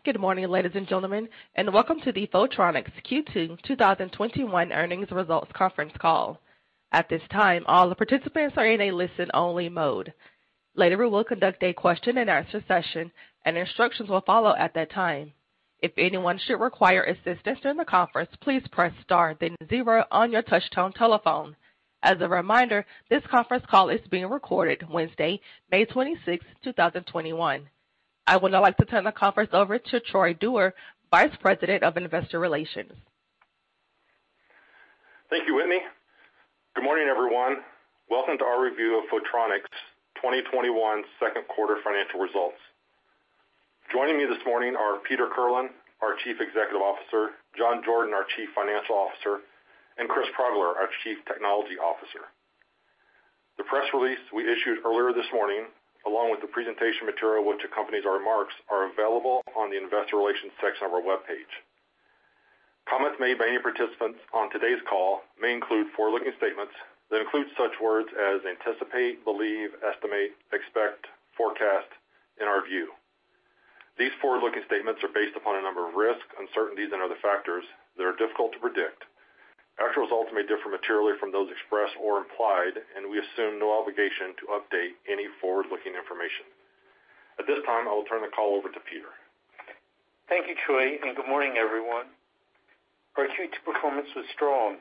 Good morning, ladies and gentlemen, and welcome to the Photronics Q2 2021 earnings results conference call. At this time, all the participants are in a listen-only mode. Later, we will conduct a question-and-answer session, and instructions will follow at that time. If anyone should require assistance during the conference, please press star then 0 on your touch-tone telephone. As a reminder, this conference call is being recorded Wednesday, May 26, 2021. I would now like to turn the conference over to Troy Dewar, Vice President of Investor Relations. Thank you, Whitney. Good morning, everyone. Welcome to our review of Photronics 2021 second quarter financial results. Joining me this morning are Peter Kirlin, our Chief Executive Officer, John Jordan, our Chief Financial Officer, and Chris Progler, our Chief Technology Officer. The press release we issued earlier this morning, along with the presentation material which accompanies our remarks, are available on the Investor Relations section of our webpage. Comments made by any participants on today's call may include forward-looking statements that include such words as anticipate, believe, estimate, expect, forecast, in our view. These forward-looking statements are based upon a number of risks, uncertainties, and other factors that are difficult to predict. Actual results may differ materially from those expressed or implied, and we assume no obligation to update any forward-looking information. At this time, I will turn the call over to Peter. Thank you, Troy, and good morning, everyone. Our Q2 performance was strong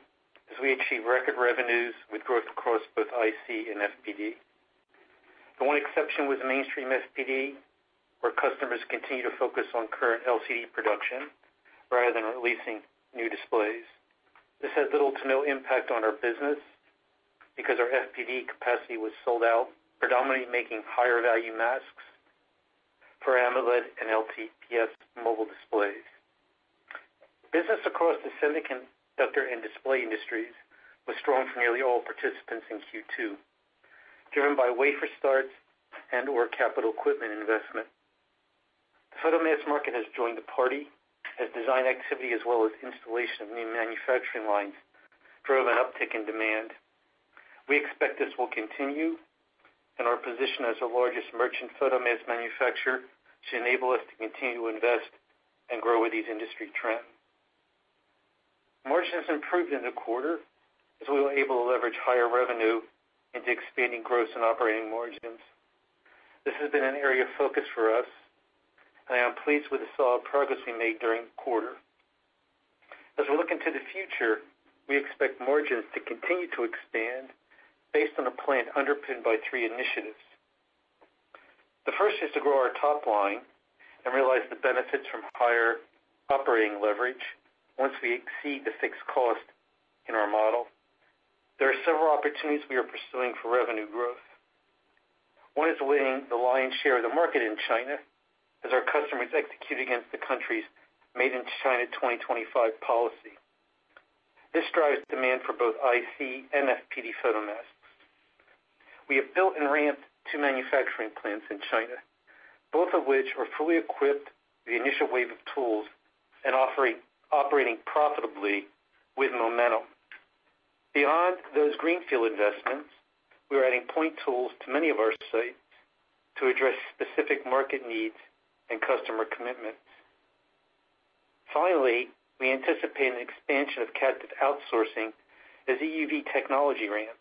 as we achieved record revenues with growth across both IC and FPD. The one exception was mainstream FPD, where customers continue to focus on current LCD production rather than releasing new displays. This had little to no impact on our business because our FPD capacity was sold out, predominantly making higher value masks for AMOLED and LTPS mobile displays. Business across the semiconductor and display industries was strong for nearly all participants in Q2, driven by wafer starts and or capital equipment investment. The photomask market has joined the party as design activity as well as installation of new manufacturing lines drove an uptick in demand. We expect this will continue, and our position as the largest merchant photomask manufacturer should enable us to continue to invest and grow with these industry trends. Margins improved in the quarter as we were able to leverage higher revenue into expanding gross and operating margins. This has been an area of focus for us, and I am pleased with the solid progress we made during the quarter. As we look into the future, we expect margins to continue to expand based on a plan underpinned by 3 initiatives. The first is to grow our top line and realize the benefits from higher operating leverage once we exceed the fixed cost in our model. There are several opportunities we are pursuing for revenue growth. One is winning the lion's share of the market in China as our customers execute against the country's Made in China 2025 policy. This drives demand for both IC and FPD photomasks. We have built and ramped 2 manufacturing plants in China, both of which are fully equipped with the initial wave of tools and operating profitably with momentum. Beyond those greenfield investments, we are adding point tools to many of our sites to address specific market needs and customer commitments. Finally, we anticipate an expansion of captive outsourcing as EUV technology ramps,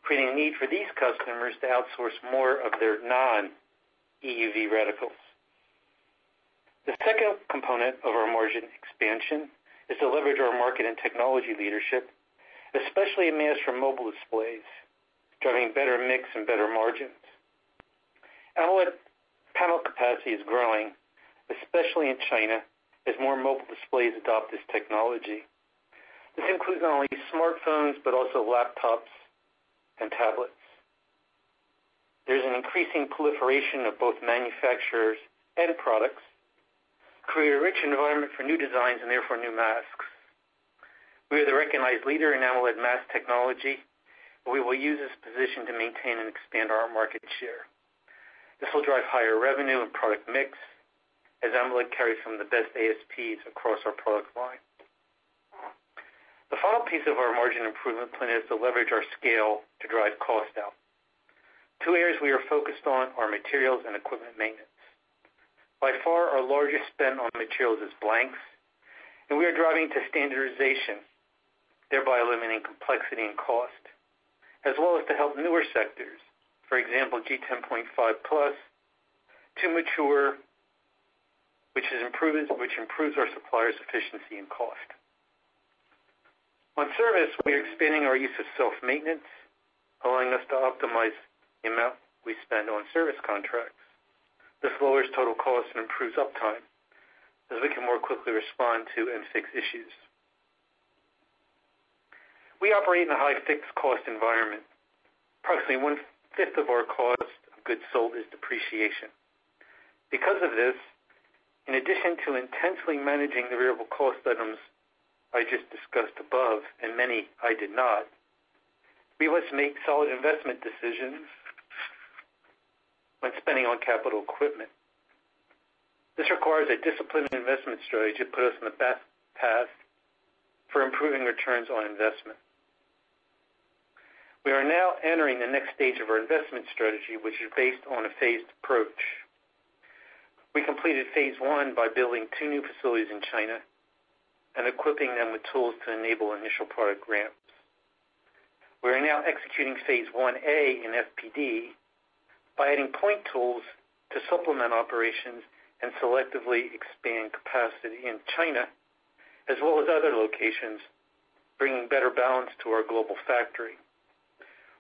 creating a need for these customers to outsource more of their non-EUV reticles. The second component of our margin expansion is to leverage our market and technology leadership, especially in mass for mobile displays, driving better mix and better margins. AMOLED panel capacity is growing, especially in China, as more mobile displays adopt this technology. This includes not only smartphones, but also laptops and tablets. There's an increasing proliferation of both manufacturers and products, create a rich environment for new designs and therefore new masks. We are the recognized leader in AMOLED mask technology, and we will use this position to maintain and expand our market share. This will drive higher revenue and product mix, as AMOLED carries some of the best ASPs across our product line. The final piece of our margin improvement plan is to leverage our scale to drive cost out. 2 areas we are focused on are materials and equipment maintenance. By far, our largest spend on materials is blanks, and we are driving to standardization, thereby eliminating complexity and cost, as well as to help newer sectors, for example, G10.5 Plus, to mature, which improves our suppliers' efficiency and cost. On service, we are expanding our use of self-maintenance, allowing us to optimize the amount we spend on service contracts. This lowers total cost and improves uptime, as we can more quickly respond to and fix issues. We operate in a high fixed cost environment. Approximately 1/5 of our cost of goods sold is depreciation. Because of this, in addition to intensely managing the variable cost items I just discussed above, and many I did not, we must make solid investment decisions when spending on capital equipment. This requires a disciplined investment strategy to put us on the best path for improving returns on investment. We are now entering the next stage of our investment strategy, which is based on a phased approach. We completed phase 1 by building 2 new facilities in China and equipping them with tools to enable initial product ramps. We are now executing phase 1A in FPD by adding point tools to supplement operations and selectively expand capacity in China, as well as other locations, bringing better balance to our global factory.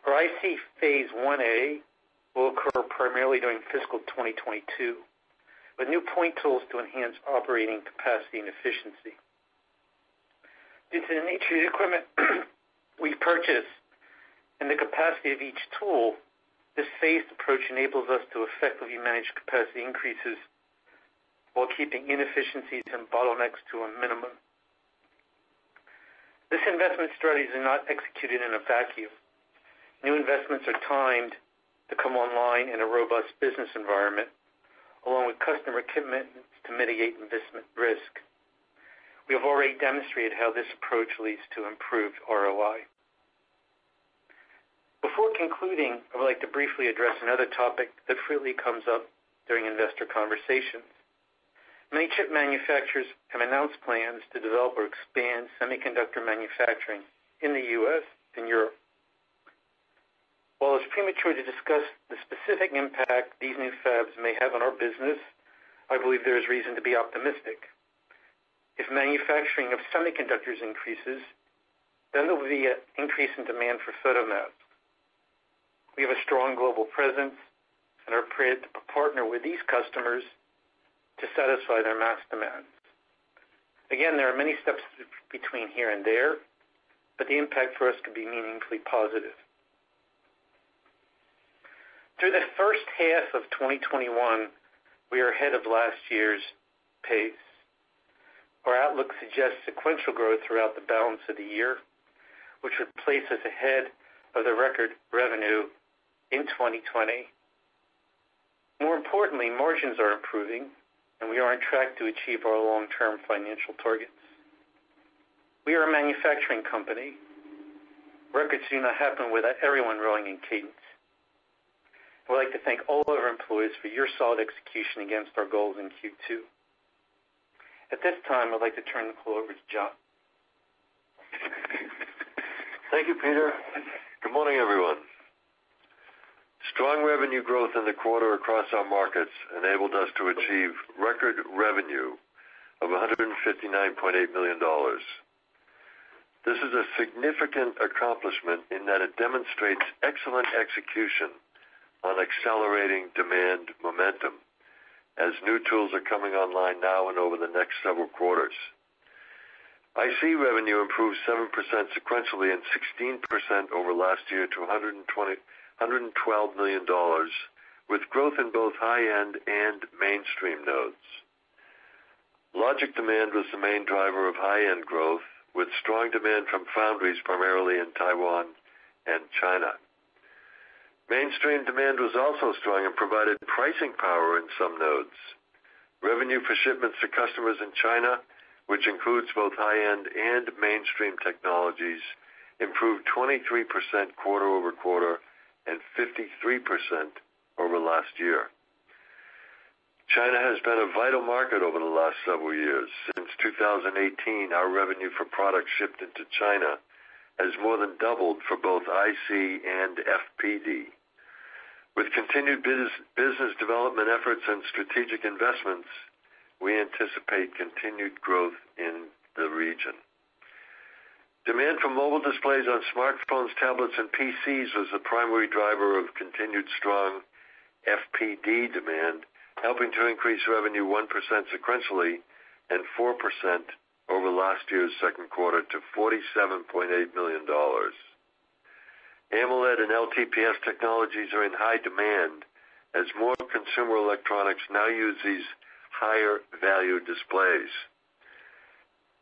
Our IC phase 1A will occur primarily during fiscal 2022, with new point tools to enhance operating capacity and efficiency. Due to the nature of the equipment we purchase and the capacity of each tool, this phased approach enables us to effectively manage capacity increases while keeping inefficiencies and bottlenecks to a minimum. This investment strategy is not executed in a vacuum. New investments are timed to come online in a robust business environment, along with customer commitments to mitigate investment risk. We have already demonstrated how this approach leads to improved ROI. Before concluding, I would like to briefly address another topic that frequently comes up during investor conversations. Many chip manufacturers have announced plans to develop or expand semiconductor manufacturing in the U.S. and Europe. While it's premature to discuss the specific impact these new fabs may have on our business, I believe there is reason to be optimistic. If manufacturing of semiconductors increases, then there will be an increase in demand for photomasks. We have a strong global presence and are prepared to partner with these customers to satisfy their mask demands. Again, there are many steps between here and there, but the impact for us could be meaningfully positive. Through the first half of 2021, we are ahead of last year's pace. Our outlook suggests sequential growth throughout the balance of the year, which would place us ahead of the record revenue in 2020. More importantly, margins are improving, and we are on track to achieve our long-term financial targets. We are a manufacturing company. Records do not happen without everyone rowing in cadence. I would like to thank all of our employees for your solid execution against our goals in Q2. At this time, I'd like to turn the call over to John. Thank you, Peter. Good morning, everyone. Strong revenue growth in the quarter across our markets enabled us to achieve record revenue of $159.8 million. This is a significant accomplishment in that it demonstrates excellent execution on accelerating demand momentum as new tools are coming online now and over the next several quarters. IC revenue improved 7% sequentially and 16% over last year to $112 million, with growth in both high-end and mainstream nodes. Logic demand was the main driver of high-end growth, with strong demand from foundries primarily in Taiwan and China. Mainstream demand was also strong and provided pricing power in some nodes. Revenue for shipments to customers in China, which includes both high-end and mainstream technologies, improved 23% quarter over quarter and 53% over last year. China has been a vital market over the last several years. Since 2018, our revenue for products shipped into China has more than doubled for both IC and FPD. With continued business development efforts and strategic investments, we anticipate continued growth in the region. Demand for mobile displays on smartphones, tablets, and PCs was the primary driver of continued strong FPD demand, helping to increase revenue 1% sequentially and 4% over last year's second quarter to $47.8 million. AMOLED and LTPS technologies are in high demand as more consumer electronics now use these higher value displays.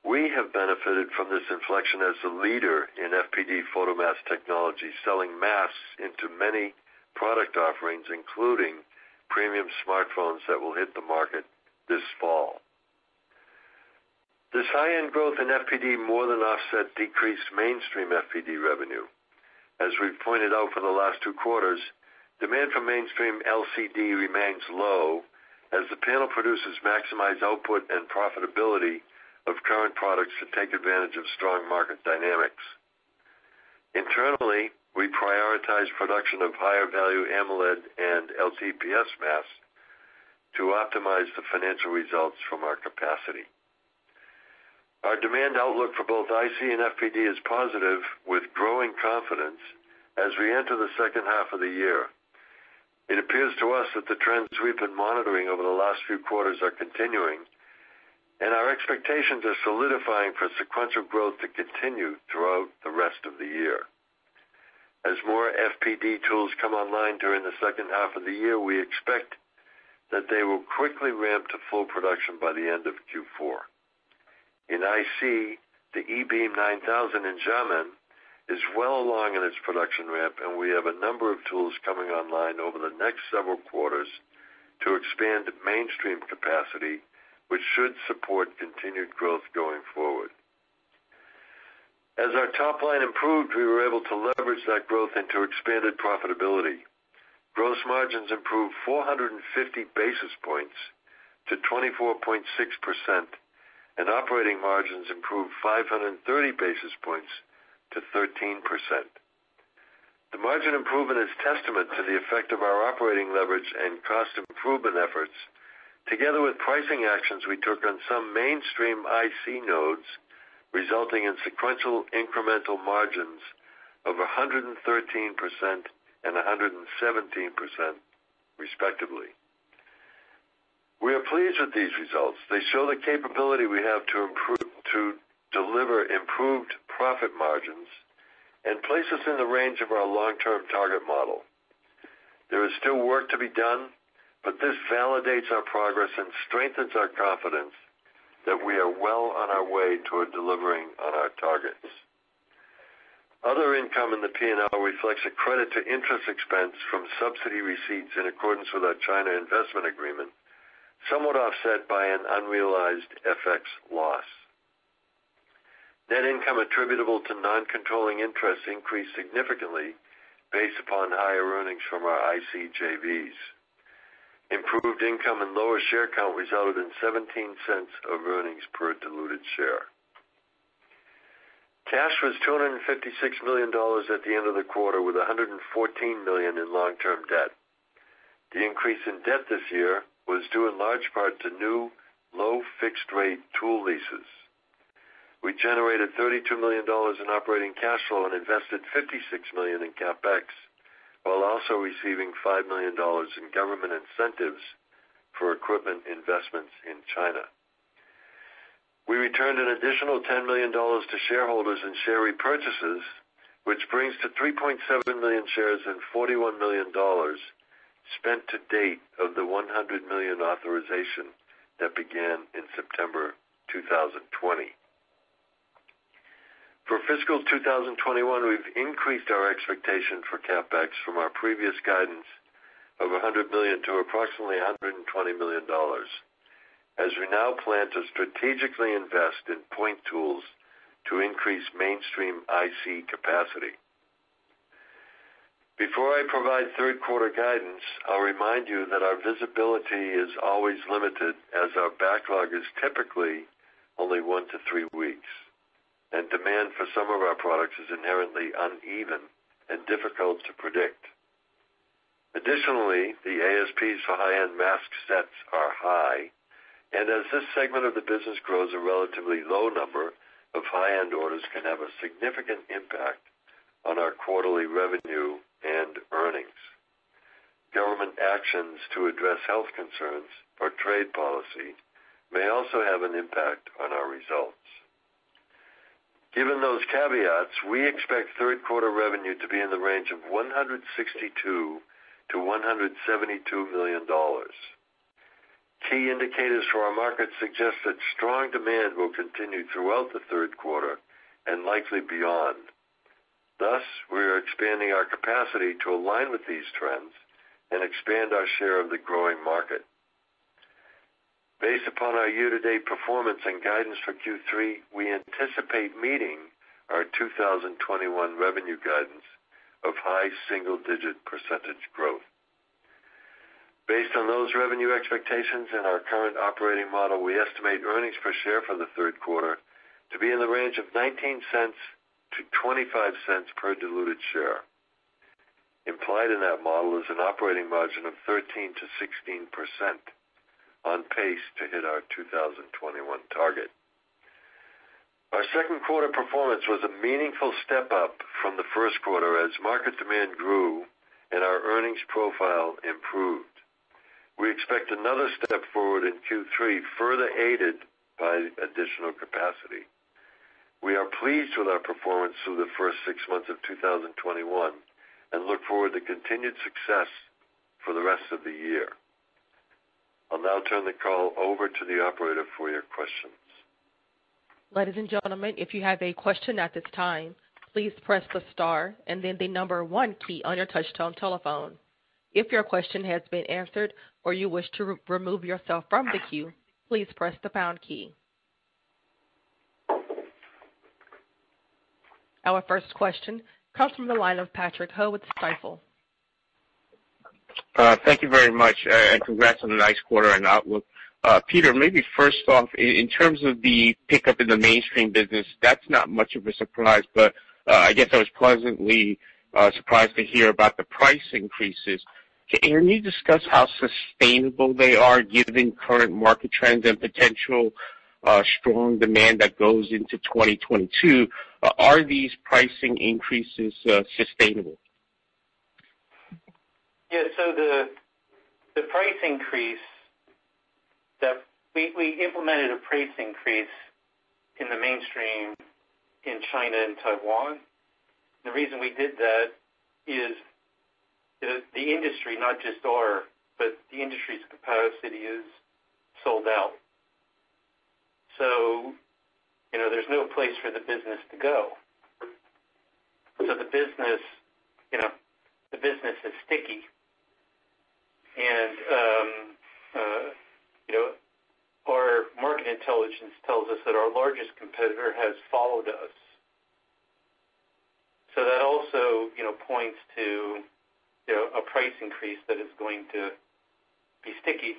We have benefited from this inflection as the leader in FPD photomask technology, selling masks into many product offerings, including premium smartphones that will hit the market this fall. This high-end growth in FPD more than offset decreased mainstream FPD revenue. As we've pointed out for the last 2 quarters, demand for mainstream LCD remains low as the panel producers maximize output and profitability of current products to take advantage of strong market dynamics. Internally, we prioritize production of higher value AMOLED and LTPS masks to optimize the financial results from our capacity. Our demand outlook for both IC and FPD is positive, with growing confidence as we enter the second half of the year. It appears to us that the trends we've been monitoring over the last few quarters are continuing, and our expectations are solidifying for sequential growth to continue throughout the rest of the year. As more FPD tools come online during the second half of the year, we expect that they will quickly ramp to full production by the end of Q4. In IC, the E-beam 9000 in Xiamen is well along in its production ramp, and we have a number of tools coming online over the next several quarters to expand mainstream capacity, which should support continued growth going forward. As our top line improved, we were able to leverage that growth into expanded profitability. Gross margins improved 450 basis points to 24.6%, and operating margins improved 530 basis points to 13%. The margin improvement is testament to the effect of our operating leverage and cost improvement efforts, together with pricing actions we took on some mainstream IC nodes, resulting in sequential incremental margins of 113% and 117%, respectively. We are pleased with these results. They show the capability we have to deliver improved profit margins and place us in the range of our long-term target model. There is still work to be done, but this validates our progress and strengthens our confidence that we are well on our way toward delivering on our targets. Other income in the P&L reflects a credit to interest expense from subsidy receipts in accordance with our China investment agreement, somewhat offset by an unrealized FX loss. Net income attributable to non-controlling interests increased significantly based upon higher earnings from our IC JVs. Improved income and lower share count resulted in 17 cents of earnings per diluted share. Cash was $256 million at the end of the quarter, with $114 million in long-term debt. The increase in debt this year was due in large part to new low fixed-rate tool leases. We generated $32 million in operating cash flow and invested $56 million in CapEx, while also receiving $5 million in government incentives for equipment investments in China. We returned an additional $10 million to shareholders in share repurchases, which brings to 3.7 million shares and $41 million spent to date of the $100 million authorization that began in September 2020. For fiscal 2021, we've increased our expectation for CapEx from our previous guidance of $100 million to approximately $120 million, as we now plan to strategically invest in point tools to increase mainstream IC capacity. Before I provide third quarter guidance, I'll remind you that our visibility is always limited, as our backlog is typically only 1 to 3 weeks, and demand for some of our products is inherently uneven and difficult to predict. Additionally, the ASPs for high-end mask sets are high, and as this segment of the business grows, a relatively low number of high-end orders can have a significant impact on our quarterly revenue and earnings. Government actions to address health concerns or trade policy may also have an impact on our results. Given those caveats, we expect third quarter revenue to be in the range of $162 to $172 million. Key indicators for our market suggest that strong demand will continue throughout the third quarter and likely beyond. Thus, we are expanding our capacity to align with these trends and expand our share of the growing market. Based upon our year-to-date performance and guidance for Q3, we anticipate meeting our 2021 revenue guidance of high single-digit percentage growth. Based on those revenue expectations and our current operating model, we estimate earnings per share for the third quarter to be in the range of 19 cents to 25 cents per diluted share. Implied in that model is an operating margin of 13 to 16%, on pace to hit our 2021 target. Our second quarter performance was a meaningful step up from the first quarter as market demand grew and our earnings profile improved. We expect another step forward in Q3, further aided by additional capacity. We are pleased with our performance through the first 6 months of 2021 and look forward to continued success for the rest of the year. I'll now turn the call over to the operator for your questions. Ladies and gentlemen, if you have a question at this time, please press the star and then the number 1 key on your touch-tone telephone. If your question has been answered or you wish to remove yourself from the queue, please press the pound key. Our first question comes from the line of Patrick Ho with Stifel. Thank you very much, and congrats on a nice quarter and outlook. Peter, maybe first off, in terms of the pickup in the mainstream business, that's not much of a surprise, but I guess I was pleasantly surprised to hear about the price increases. Can you discuss how sustainable they are given current market trends and potential strong demand that goes into 2022? Are these pricing increases sustainable? Yeah, so the price increase that we implemented a price increase in the mainstream in China and Taiwan. The reason we did that is the industry, not just but the industry's capacity is sold out. So, there's no place for the business to go. So the business is sticky. And, our market intelligence tells us that our largest competitor has followed us. So that also, points to, a price increase that is going to be sticky.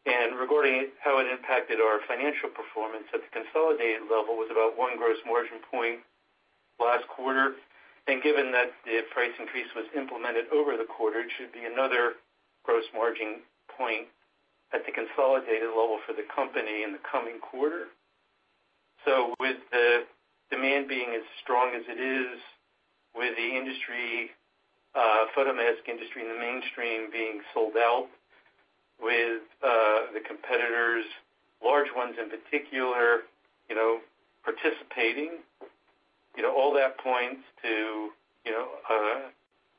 And regarding how it impacted our financial performance at the consolidated level was about 1 gross margin point last quarter. And given that the price increase was implemented over the quarter, it should be another gross margin point at the consolidated level for the company in the coming quarter. So with the demand being as strong as it is, with the industry, photomask industry in the mainstream being sold out, with the competitors, large ones in particular, participating, all that points to,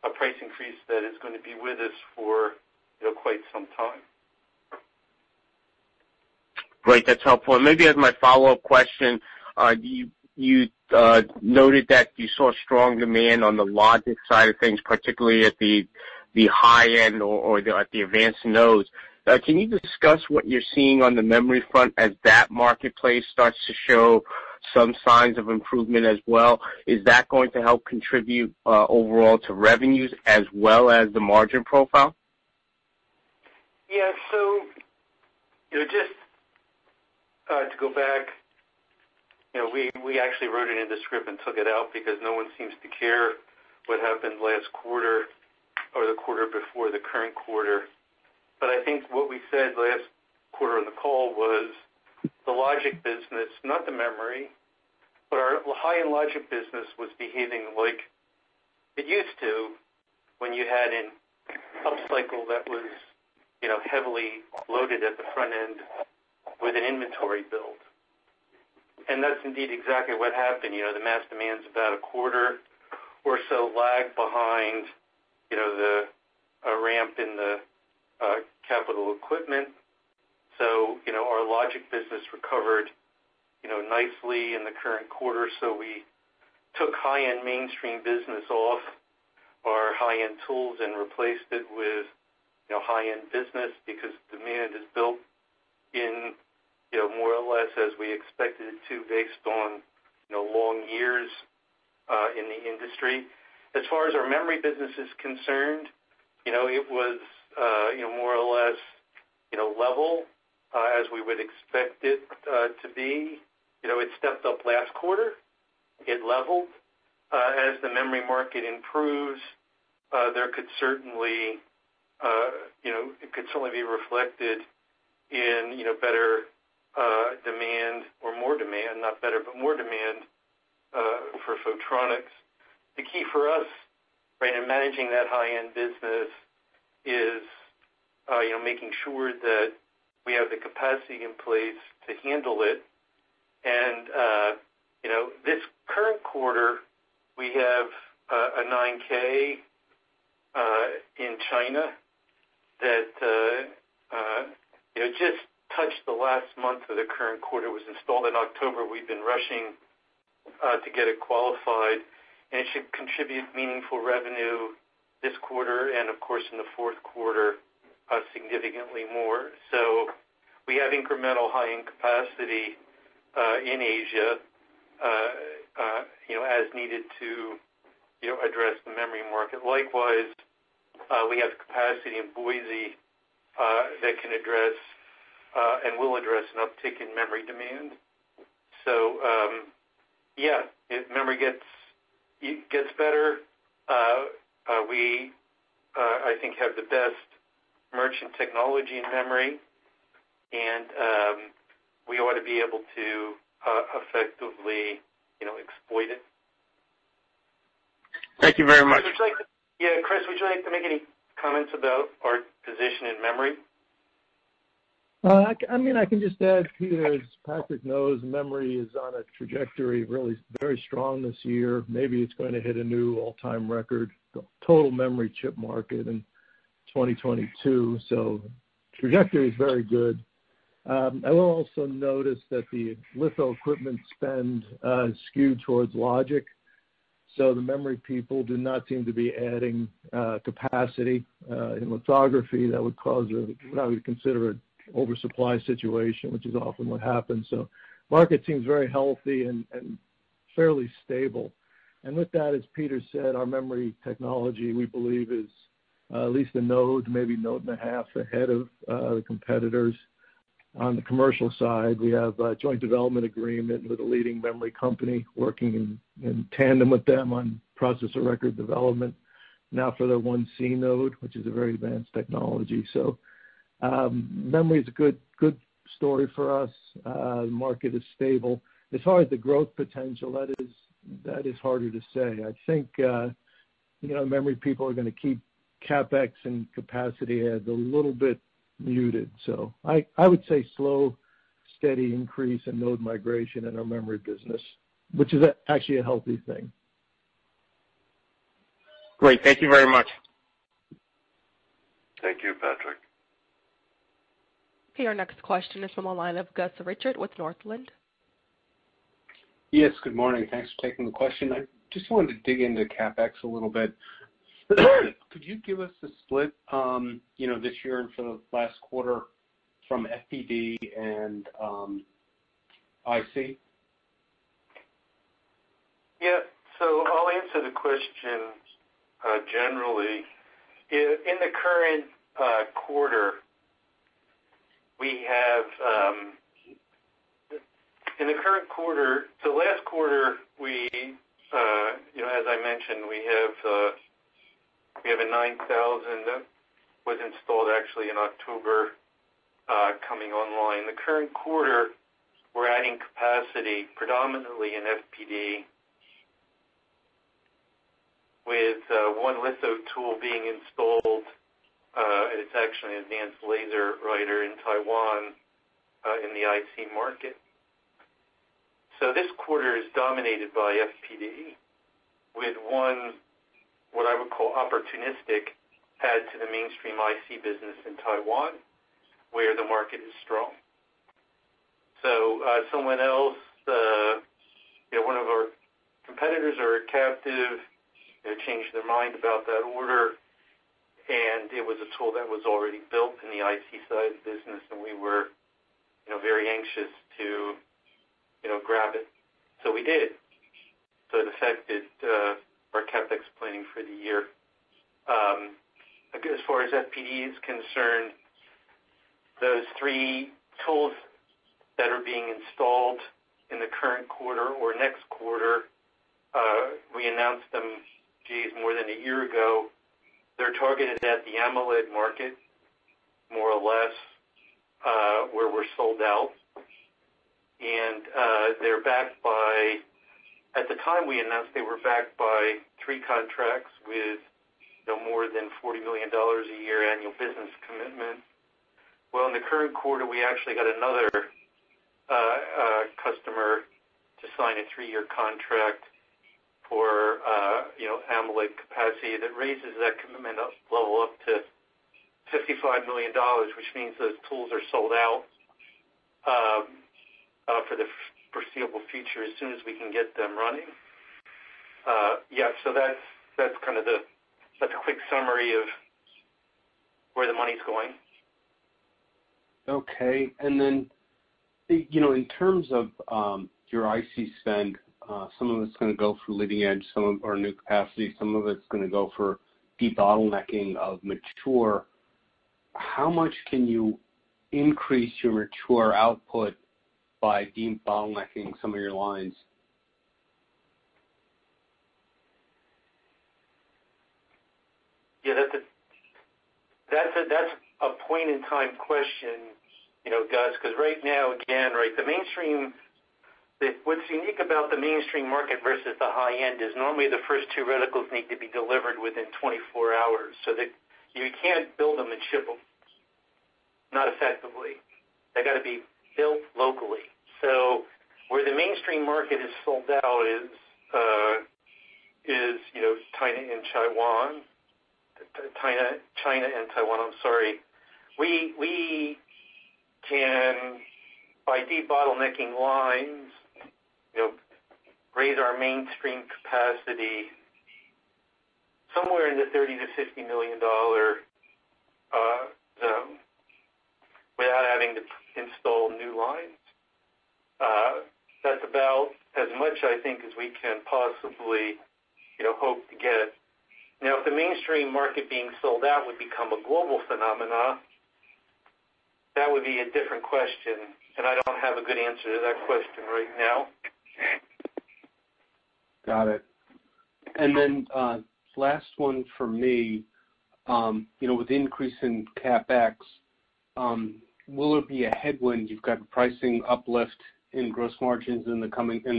a price increase that is going to be with us for, quite some time. Great, that's helpful. And maybe as my follow-up question, you noted that you saw strong demand on the logic side of things, particularly at the high end or at the advanced nodes. Can you discuss what you're seeing on the memory front as that marketplace starts to show some signs of improvement as well. Is that going to help contribute overall to revenues as well as the margin profile? Yeah, so, just to go back, we actually wrote it in the script and took it out because no one seems to care what happened last quarter or the quarter before the current quarter. But I think what we said last quarter on the call was the logic business, not the memory, but our high-end logic business was behaving like it used to when you had an upcycle that was, heavily loaded at the front end with an inventory build. And that's indeed exactly what happened. The mass demand's about a quarter or so lag behind, the ramp in the capital equipment. So, our logic business recovered, nicely in the current quarter. So we took high-end mainstream business off our high-end tools and replaced it with, high-end business because demand is built in, more or less as we expected it to based on, long years in the industry. As far as our memory business is concerned, it was, more or less, level as we would expect it to be. It stepped up last quarter. It leveled. As the memory market improves, there could certainly, it could certainly be reflected in, better demand or more demand, not better, but more demand for Photronics. The key for us, right, in managing that high-end business is, making sure that we have the capacity in place to handle it. And, this current quarter, we have a 9K in China that, just touched the last month of the current quarter, was installed in October. We've been rushing to get it qualified, and it should contribute meaningful revenue this quarter and, of course, in the fourth quarter, significantly more. So we have incremental high-end capacity in Asia, as needed to, address the memory market. Likewise, we have capacity in Boise that can address and will address an uptick in memory demand. So, if memory gets better, we, I think, have the best merchant technology in memory, and we ought to be able to effectively, exploit it. Thank you very much. Chris, would you like to make any comments about our position in memory? I can just add, Peter, as Patrick knows, memory is on a trajectory really very strong this year. Maybe it's going to hit a new all-time record, the total memory chip market in 2022. So trajectory is very good. I will also notice that the litho equipment spend is skewed towards logic. So the memory people do not seem to be adding capacity in lithography that would cause what I would consider an oversupply situation, which is often what happens. So market seems very healthy and fairly stable. And with that, as Peter said, our memory technology, we believe, is at least a node, maybe node and a half ahead of the competitors. On the commercial side, we have a joint development agreement with a leading memory company working in tandem with them on processor record development now for their 1C node, which is a very advanced technology. So memory is a good story for us. The market is stable. As far as the growth potential, that is harder to say. I think memory people are going to keep CapEx and capacity adds a little bit muted. So I would say slow, steady increase in node migration in our memory business, which is actually a healthy thing. Great. Thank you very much. Thank you, Patrick. Okay, our next question is from the line of Gus Richard with Northland. Yes, good morning. Thanks for taking the question. I just wanted to dig into CapEx a little bit. Could you give us the split, this year and for the last quarter from FPD and IC? Yeah, so I'll answer the question generally. In the current quarter, we have in the current quarter. So last quarter, we, as I mentioned, we have a 9,000 that was installed actually in October, coming online. The current quarter, we're adding capacity predominantly in FPD, with one litho tool being installed. It's actually an advanced laser writer in Taiwan in the IC market. So this quarter is dominated by FPD, with one, what I would call opportunistic, add to the mainstream IC business in Taiwan, where the market is strong. So someone else, one of our competitors or a captive, changed their mind about that order, and it was a tool that was already built in the IC side of the business, and we were, very anxious to, grab it. So we did. So it affected our CapEx planning for the year. As far as FPD is concerned, those three tools that are being installed in the current quarter or next quarter, we announced them, more than a year ago. They're targeted at the AMOLED market, more or less, where we're sold out. And they're backed by, at the time we announced, they were backed by 3 contracts with more than $40 million a year annual business commitment. Well, in the current quarter, we actually got another customer to sign a 3-year contract for AMOLED capacity that raises that commitment level up to $55 million, which means those tools are sold out for the foreseeable future as soon as we can get them running. So that's kind of that's a quick summary of where the money's going. Okay, and then in terms of your IC spend, some of it's going to go for leading edge, some of our new capacity, some of it's going to go for debottlenecking of mature. How much can you increase your mature output by debottlenecking some of your lines? Yeah, that's a point in time question, Gus, because right now, again, the mainstream. What's unique about the mainstream market versus the high end is normally the first 2 reticles need to be delivered within 24 hours, so that you can't build them and ship them, not effectively. They got to be built locally. So where the mainstream market is sold out is China and Taiwan. China and Taiwan. I'm sorry. We can, by debottlenecking lines, raise our mainstream capacity somewhere in the $30 to $50 million zone without having to install new lines. That's about as much, I think, as we can possibly, hope to get. Now, if the mainstream market being sold out would become a global phenomena, that would be a different question, and I don't have a good answer to that question right now. Got it. And then last one for me, with increase in CapEx, will there be a headwind? You've got a pricing uplift in gross margins in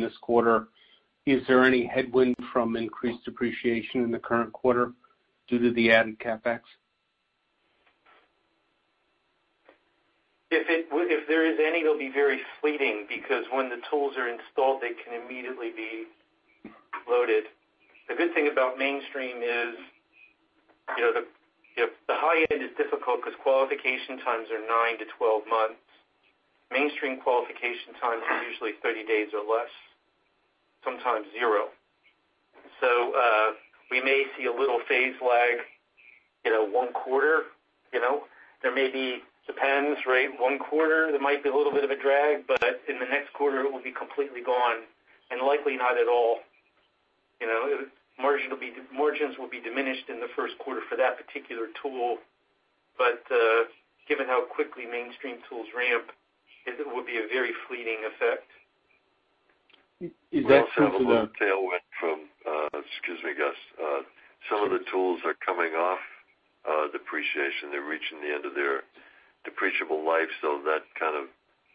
this quarter. Is there any headwind from increased depreciation in the current quarter due to the added CapEx? If there is any, it'll be very fleeting, because when the tools are installed, they can immediately be loaded. The good thing about mainstream is, the high end is difficult because qualification times are 9 to 12 months. Mainstream qualification times are usually 30 days or less, sometimes 0. So we may see a little phase lag, 1 quarter. There may be, depends, right? 1 quarter, there might be a little bit of a drag, but in the next quarter it will be completely gone, and likely not at all. margins will be diminished in the first quarter for that particular tool, but given how quickly mainstream tools ramp, it will be a very fleeting effect. We also have a little tailwind from, excuse me, Gus. Some of the tools are coming off depreciation. They're reaching the end of their depreciable life, so that kind of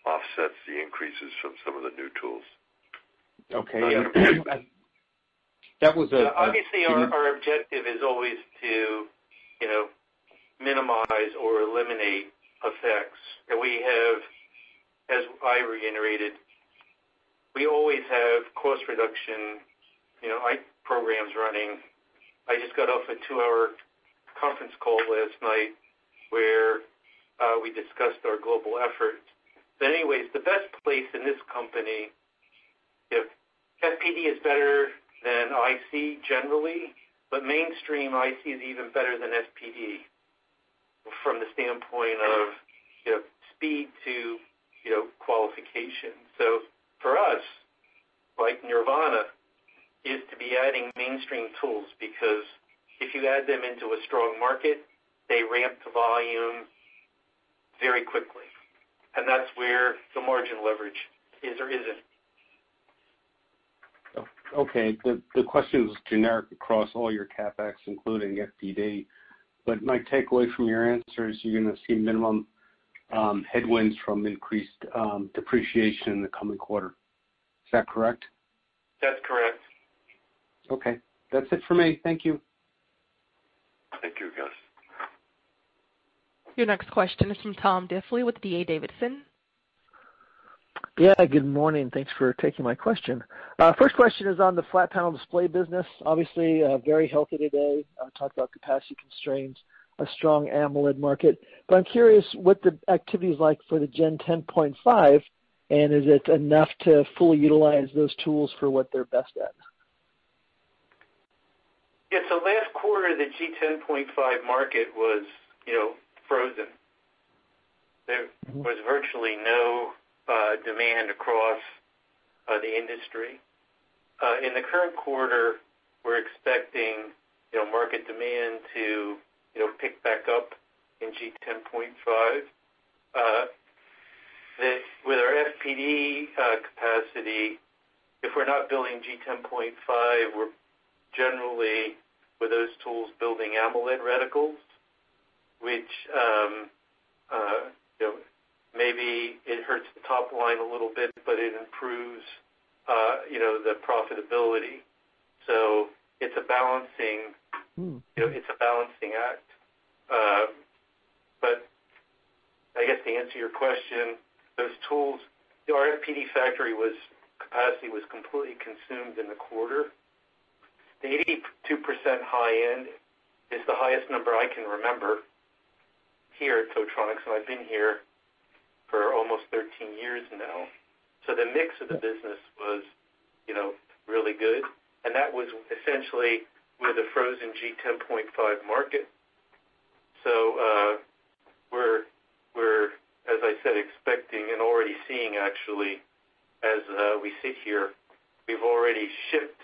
offsets the increases from some of the new tools. Okay. That was obviously our objective is always to, minimize or eliminate effects. And we have, as I reiterated, we always have cost reduction, programs running. I just got off a 2-hour conference call last night where we discussed our global efforts. But anyways, the best place in this company, if FPD is better than IC generally, but mainstream IC is even better than FPD from the standpoint of speed to qualification. So for us, like nirvana, is to be adding mainstream tools, because if you add them into a strong market, they ramp to volume very quickly. And that's where the margin leverage is or isn't. Okay. The question was generic across all your CapEx, including FPD. But my takeaway from your answer is you're going to see minimum headwinds from increased depreciation in the coming quarter. Is that correct? That's correct. Okay. That's it for me. Thank you. Thank you, Gus. Your next question is from Tom Diffley with D.A. Davidson. Yeah, good morning. Thanks for taking my question. First question is on the flat panel display business. Obviously, very healthy today. Talked about capacity constraints, a strong AMOLED market. But I'm curious what the activity is like for the Gen 10.5, and is it enough to fully utilize those tools for what they're best at? Yeah, so last quarter, the G10.5 market was, frozen. There was virtually no demand across the industry. In the current quarter, we're expecting, market demand to, pick back up in G10.5. With our FPD capacity, if we're not building G10.5, we're generally, with those tools, building AMOLED reticles, which, maybe it hurts the top line a little bit, but it improves, the profitability. So it's a balancing, it's a balancing act. But I guess to answer your question, those tools, our FPD factory capacity was completely consumed in the quarter. The 82% high end is the highest number I can remember here at Photronics, and I've been here for almost 13 years now. So the mix of the business was, really good, and that was essentially with a frozen G10.5 market. So we're, as I said, expecting and already seeing actually, as we sit here, we've already shipped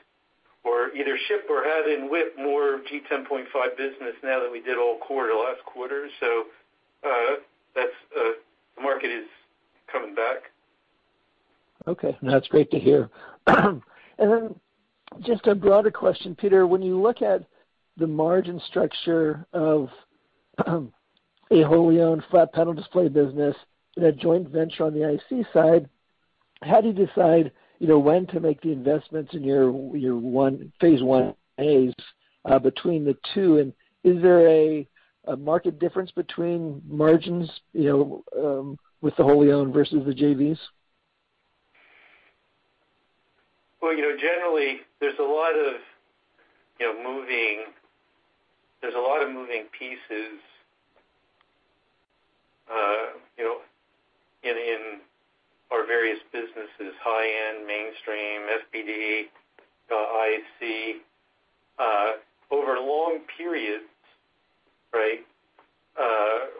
or either ship or have in WIP more G10.5 business now than we did all last quarter. So that's the market is coming back. Okay, that's great to hear. And then just a broader question, Peter, when you look at the margin structure of a wholly owned flat panel display business in a joint venture on the IC side, how do you decide, when to make the investments in your phase 1As between the two? And is there a market difference between margins, with the wholly owned versus the JVs? Well, generally there's a lot of, moving pieces, in our various businesses, high-end, mainstream, FPD, IC, over long periods, right,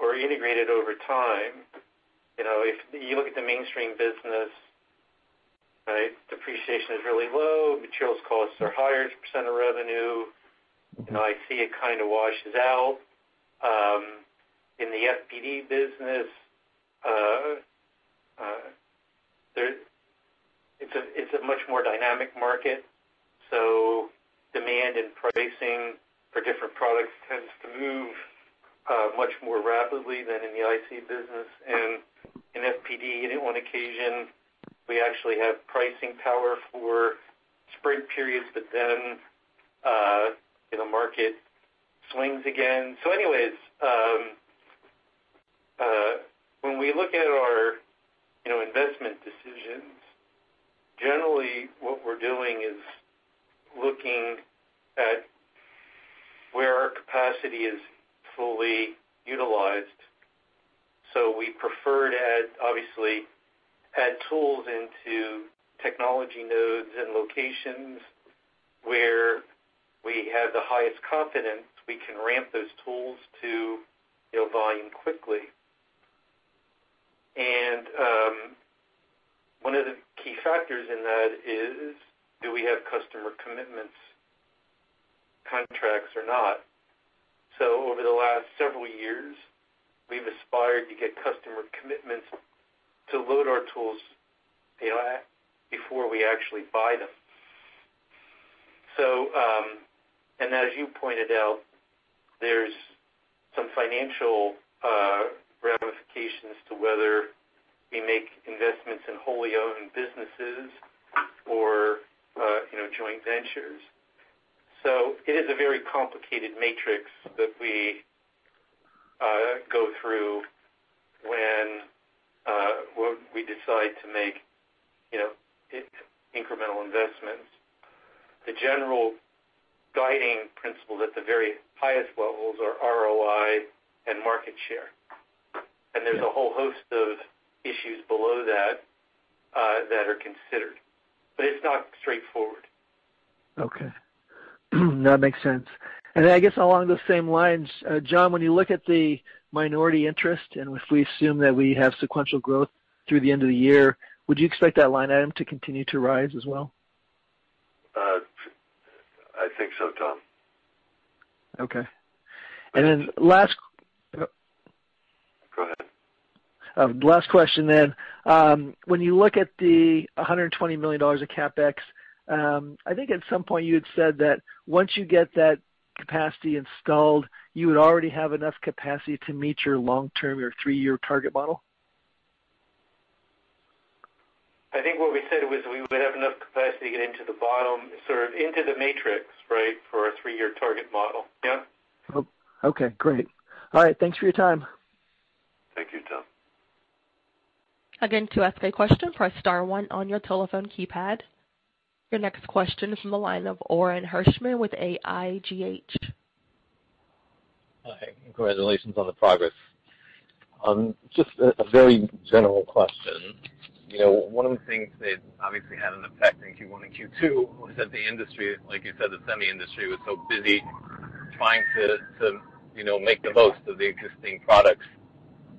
or integrated over time. If you look at the mainstream business, right? Depreciation is really low. Materials costs are higher as a percent of revenue. I see it kind of washes out. In the FPD business, it's a much more dynamic market, so demand and pricing for different products tends to move much more rapidly than in the IC business. And in FPD, on occasion, we actually have pricing power for sprint periods, but then the market swings again. So anyways, when we look at our investment decisions, generally what we're doing is looking at where our capacity is fully utilized. So we prefer to add tools into technology nodes and locations where we have the highest confidence we can ramp those tools to volume quickly. And one of the key factors in that is, do we have customer commitments, contracts or not? So over the last several years, we've aspired to get customer commitments to load our tools before we actually buy them. So, and as you pointed out, there's some financial ramifications to whether we make investments in wholly owned businesses or joint ventures. So it is a very complicated matrix that we go through when we decide to make incremental investments. The general guiding principles at the very highest levels are ROI and market share. And there's a whole host of issues below that that are considered. But it's not straightforward. Okay. That makes sense. And I guess along those same lines, John, when you look at the minority interest, and if we assume that we have sequential growth through the end of the year, would you expect that line item to continue to rise as well? I think so, Tom. Okay. And then last... Go ahead. Last question then. When you look at the $120 million of CapEx, I think at some point you had said that once you get that capacity installed, you would already have enough capacity to meet your long-term, your 3-year target model? I think what we said was we would have enough capacity to get into the bottom, sort of into the matrix, right, for our 3-year target model. Yeah? Oh, okay, great. All right, thanks for your time. Thank you, Tom. Again, to ask a question, press star 1 on your telephone keypad. Your next question is from the line of Oren Hirschman with AIGH. Hi, congratulations on the progress. Just a very general question. One of the things that obviously had an effect in Q1 and Q2 was that the industry, like you said, the semi-industry was so busy trying to make the most of the existing products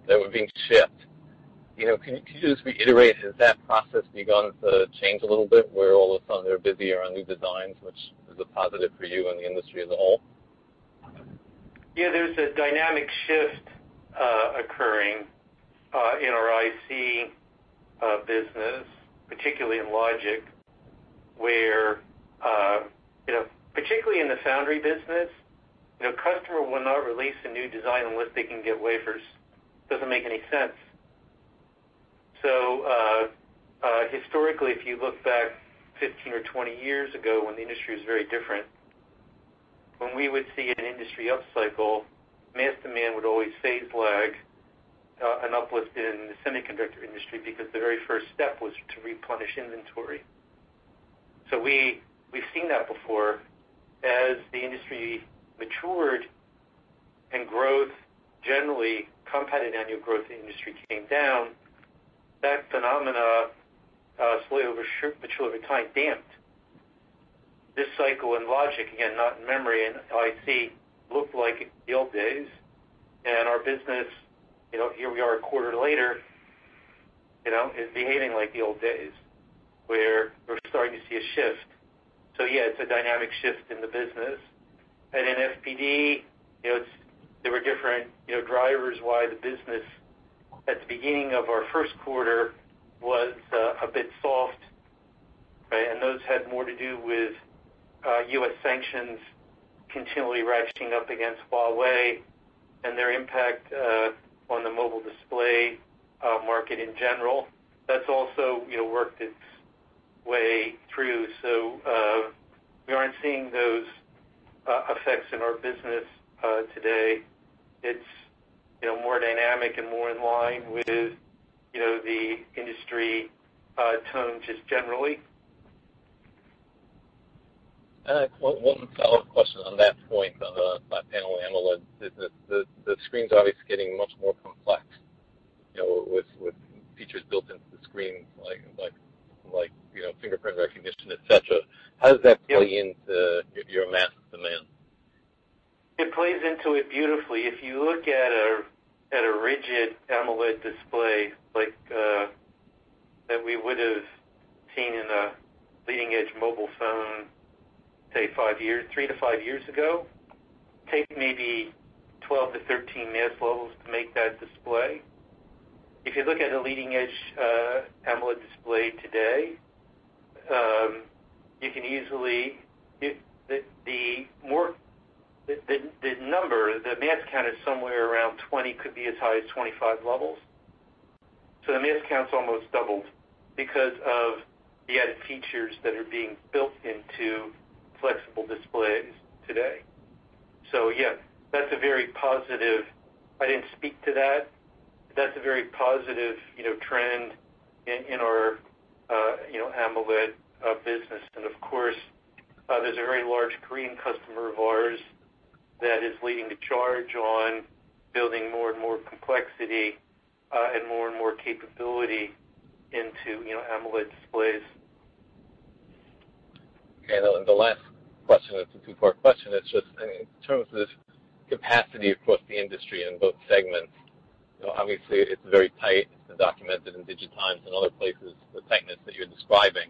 that were being shipped. Can you just reiterate, has that process begun to change a little bit where all of a sudden they're busier on new designs, which is a positive for you and the industry as a whole? Yeah, there's a dynamic shift occurring in our IC business, particularly in logic, where, particularly in the foundry business, customer will not release a new design unless they can get wafers. Doesn't make any sense. So historically, if you look back 15 or 20 years ago when the industry was very different, when we would see an industry upcycle, mass demand would always phase lag an uplift in the semiconductor industry because the very first step was to replenish inventory. So we've seen that before. As the industry matured and growth, generally compounded annual growth in the industry came down, that phenomena slowly mature over time damped. This cycle in logic, again, not in memory, and IC looked like the old days, and our business, here we are a quarter later, is behaving like the old days, where we're starting to see a shift. So yeah, it's a dynamic shift in the business. And in FPD, there were different drivers why the business at the beginning of our first quarter was a bit soft, right? And those had more to do with U.S. sanctions continually ratcheting up against Huawei and their impact on the mobile display market in general. That's also worked its way through. So we aren't seeing those effects in our business today. It's more dynamic and more in line with the industry tone just generally. One follow-up question on that point on the flat panel AMOLED business. The screen's obviously getting much more complex, with features built into the screen like fingerprint recognition, etc. How does that play into your mask demand? It plays into it beautifully. If you look at a rigid AMOLED display like that we would have seen in a leading-edge mobile phone, say 3 to 5 years ago, take maybe 12 to 13 mask levels to make that display. If you look at a leading-edge AMOLED display today, you can easily the mask count is somewhere around 20, could be as high as 25 levels. So the mask count's almost doubled because of the added features that are being built into flexible displays today. So yeah, that's a very positive. I didn't speak to that. That's a very positive, trend in our, AMOLED business. And of course, there's a very large Korean customer of ours that is leading the charge on building more and more complexity and more capability into, AMOLED displays. Okay, the last question, it's a two-part question. It's just in terms of capacity across the industry in both segments. Obviously, it's very tight. It's been documented in DigiTimes and other places, the tightness that you're describing.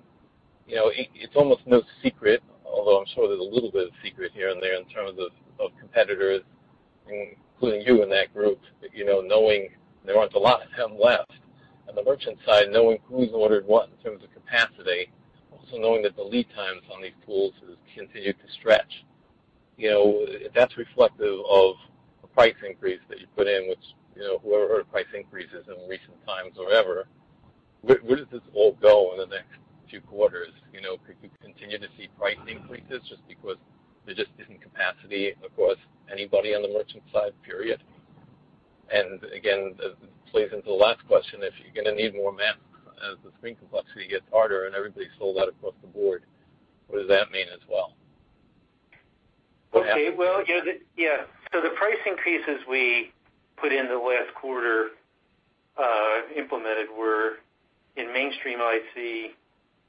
It's almost no secret, although I'm sure there's a little bit of secret here and there in terms of competitors, including you in that group, knowing there aren't a lot of them left. On the merchant side, knowing who's ordered what in terms of capacity, also knowing that the lead times on these tools has continued to stretch. That's reflective of a price increase that you put in, which, whoever heard price increases in recent times or ever, where does this all go in the next few quarters? Could you continue to see price increases just because there just isn't capacity across anybody on the merchant side, period? And again, it plays into the last question. If you're going to need more masks as the screen complexity gets harder and everybody's sold out across the board, what does that mean as well? Okay, well, so the price increases we put in the last quarter implemented were in mainstream IC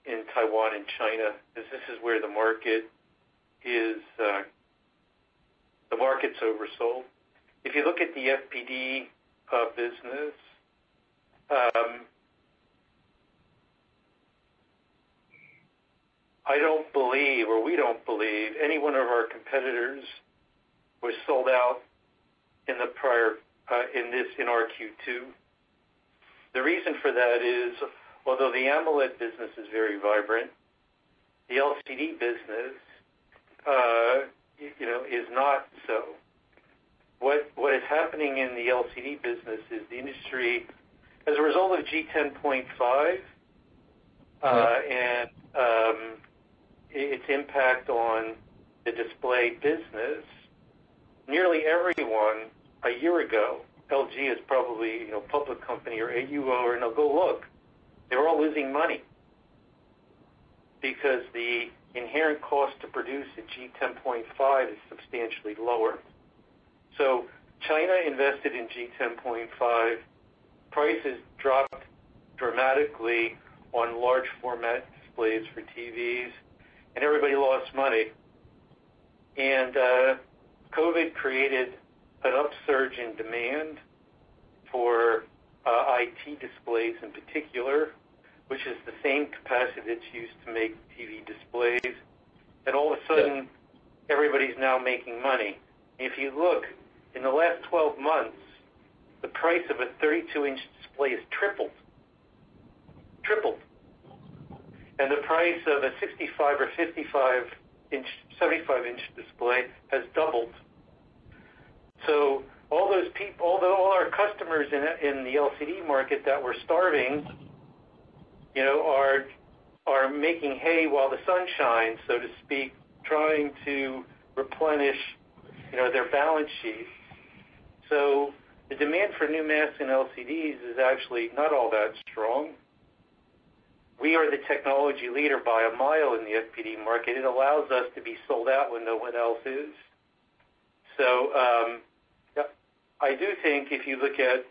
in Taiwan and China, because this is where the market is, the market's oversold. If you look at the FPD business, I don't believe, or we don't believe, any one of our competitors was sold out in the prior, in our Q2. The reason for that is, although the AMOLED business is very vibrant, the LCD business, is not so. What is happening in the LCD business is the industry, as a result of G10.5 and its impact on the display business, nearly everyone a year ago, LG is probably a public company, or AUO, or no, go look. They were all losing money because the inherent cost to produce at G10.5 is substantially lower. So China invested in G10.5. Prices dropped dramatically on large format displays for TVs, and everybody lost money. And COVID created an upsurge in demand for IT displays in particular, which is the same capacity that's used to make TV displays. And all of a sudden, everybody's now making money. If you look, in the last 12 months, the price of a 32-inch display has tripled. And the price of a 65 or 55-inch, 75-inch display has doubled. So all those people, all our customers in the LCD market that were starving, are making hay while the sun shines, so to speak, trying to replenish, their balance sheets. So the demand for new masks and LCDs is actually not all that strong. We are the technology leader by a mile in the FPD market. It allows us to be sold out when no one else is. So I do think if you look at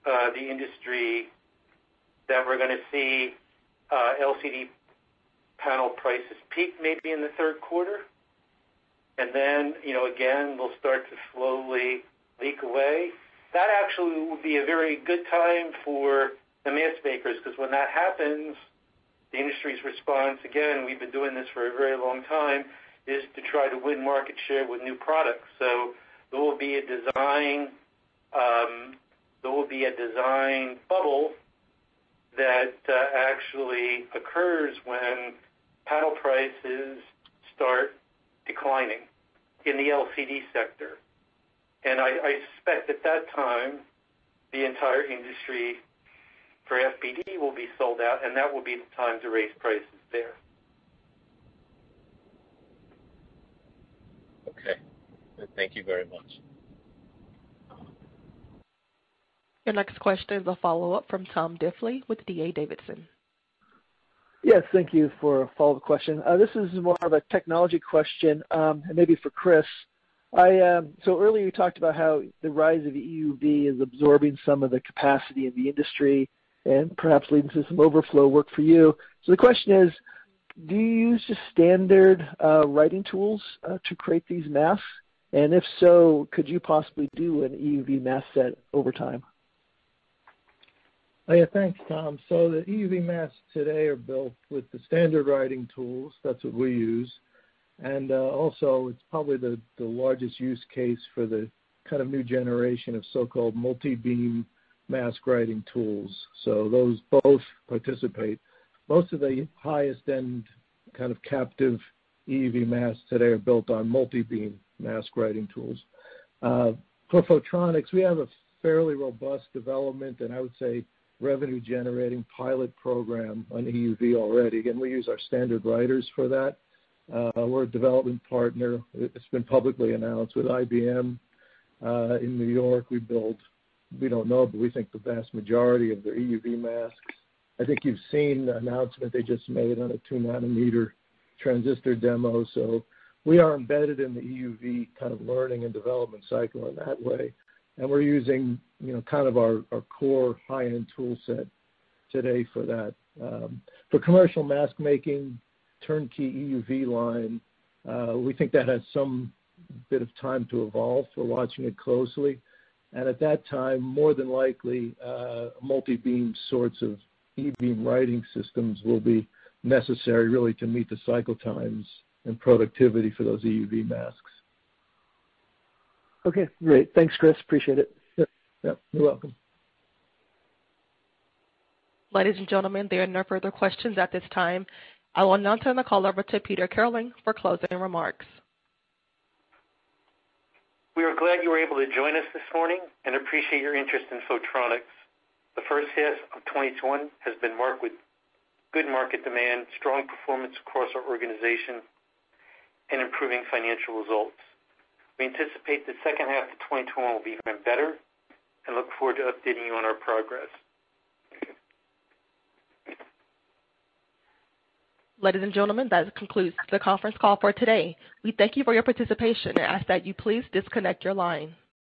the industry that we're going to see LCD panel prices peak maybe in the third quarter. And then, again, they'll start to slowly leak away. That actually will be a very good time for the mask makers, because when that happens, the industry's response, again, we've been doing this for a very long time, is to try to win market share with new products. So there will be a design bubble that actually occurs when panel prices start declining in the LCD sector. And I suspect at that time, the entire industry for FPD will be sold out, and that will be the time to raise prices there. Okay. Thank you very much. Your next question is a follow-up from Tom Diffley with D.A. Davidson. Yes, thank you for a follow-up question. This is more of a technology question, and maybe for Chris. So earlier you talked about how the rise of EUV is absorbing some of the capacity in the industry and perhaps leading to some overflow work for you. So the question is, do you use just standard writing tools to create these masks? And if so, could you possibly do an EUV mask set over time? Oh, yeah, thanks, Tom. So the EUV masks today are built with the standard writing tools. That's what we use. And also, it's probably the largest use case for the kind of new generation of so-called multi-beam mask writing tools. So those both participate. Most of the highest-end kind of captive EUV masks today are built on multi-beam mask writing tools. For Photronics, we have a fairly robust development, and I would say revenue-generating pilot program on EUV already. Again, we use our standard writers for that. We're a development partner. It's been publicly announced with IBM in New York. We don't know, but we think the vast majority of their EUV masks. I think you've seen the announcement they just made on a 2-nanometer transistor demo. So we are embedded in the EUV kind of learning and development cycle in that way. And we're using, kind of our core high-end tool set today for that. For commercial mask making, turnkey EUV line, we think that has some bit of time to evolve. We're watching it closely. And at that time, more than likely, multi-beam sorts of E-beam writing systems will be necessary really to meet the cycle times and productivity for those EUV masks. Okay, great. Thanks, Chris. Appreciate it. Yep, you're welcome. Ladies and gentlemen, there are no further questions at this time. I will now turn the call over to Peter Kerling for closing remarks. We are glad you were able to join us this morning and appreciate your interest in Photronics. The first half of 2021 has been marked with good market demand, strong performance across our organization, and improving financial results. We anticipate the second half of 2021 will be even better and look forward to updating you on our progress. Ladies and gentlemen, that concludes the conference call for today. We thank you for your participation and ask that you please disconnect your line.